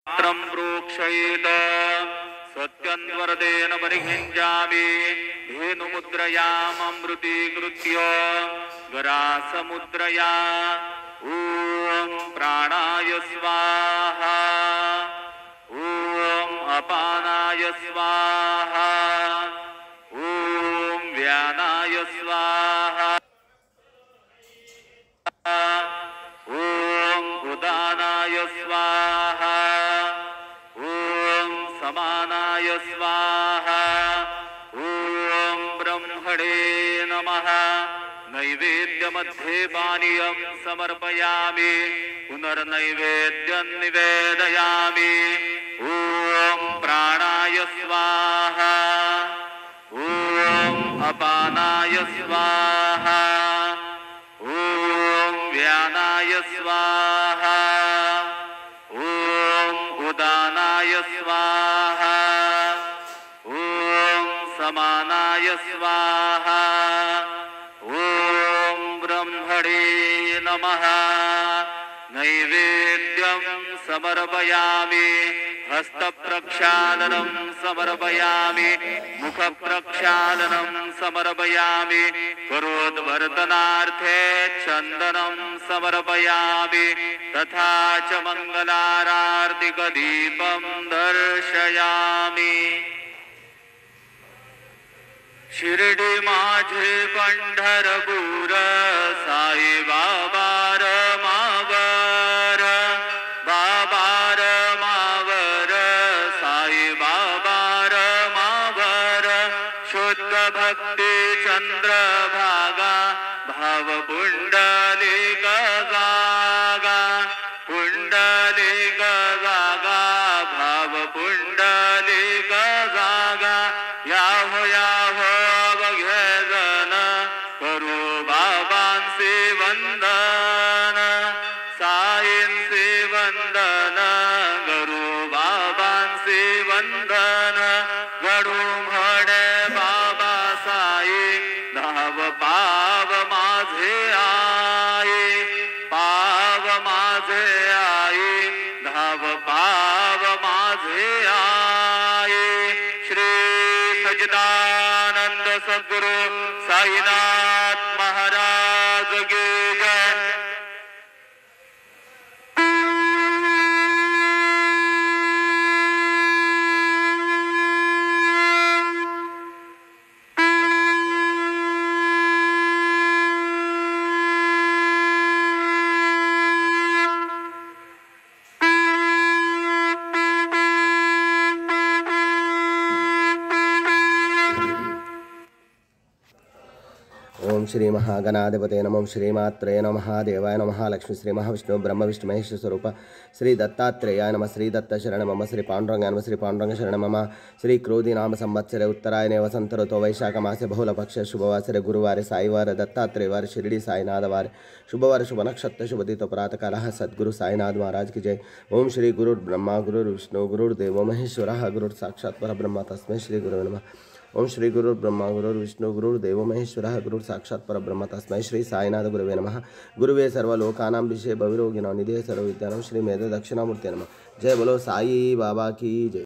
त्रं प्रोक्षयेत सत्यन्वरदेन परिहिञ्जामि धेनुमुद्रयाममृतीकृत्य गरासमुद्रया ॐ प्राणाय स्वाहा ॐ अपानाय स्वाहा ॐ व्यानाय स्वाहा ॐ उदानाय स्वाहा ॐ समानाय स्वाहा ॐ ब्रह्मणे नमः। नैवेद्यमध्ये पानीयं समर्पयामि पुनर्नैवेद्यं निवेदयामि। ॐ प्राणाय स्वाहा ॐ अपानाय स्वाहा ॐ व्यानाय स्वाहा ॐ उदानाय स्वाहा ॐ समानाय स्वाहा ॐ ब्रह्मणे नमः। नैवेद्यं समर्पयामि हस्तप्रक्षालनं समर्पयामि मुखप्रक्षालनं समर्पयामि करोद्वर्तनार्थे चन्दनं समर्पयामि तथा च मङ्गलारार्तिकदीपं दर्शयामि। शिर्डी माझे पंढरपूर साई बाबा मावर बाबा मावर साई बाबा मावर शुद्ध भक्ती चंद्रभागा भाव पुंडलिक जागा पुंडलिक जागा भाव पुंडलिक जागा याहो याहो बघेजन करू बाबांचे वंदन साईंचे वंदन करू बाबांचे वंदन घडू म्हणे बाबा साई धाव पाव माझे आई पाव माझे आई धाव पाव माझे आई। श्री सच्चिदानंद सद्गुरु साईनाथ महाराज की जय। ओम श्री महागणाधिपते नमः श्रीमात्रे नमः देवाय नमः लक्ष्मी श्री महाविष्णु ब्रह्म विष्णु महेश स्वरूप श्री दत्तात्रेयाय नमः श्री दत्त शरण मम श्री पांडुरंगाय नमः श्री पांडुरंग शरण मम श्री क्रोधी नाम संवत्सरे उत्तरायणे वसंत ऋतौ वैशाख मासे बहुलपक्ष शुभवासरे गुरुवारे साईवार दत्तात्रेय वार शिरडी साईनाथ वार शुभवार शुभ नक्षत्र शुभ तिथि प्रातः काल सद्गुरु साईनाथ महाराज की जय। ओम श्री गुरुर्ब्रह्मा गुरुर्विष्णु गुरुर्देव महेश्वरः गुरुर् साक्षात् परब्रह्म तस्मै श्री गुरुवे नमः। ओम श्री गुरुर्ब्रह्मा गुरुर्विष्णु गुरुर्देव महेश्वरः गुरुर् साक्षात् परब्रह्म तस्मै श्री साईनाथ गुरुवे नमः। गुरुवे सर्वलोकानां विषये भविरोगिणां निधये सर्वविद्यानां श्री मेध दक्षिणामूर्ते नमः। जय बोलो साई बाबा की जय।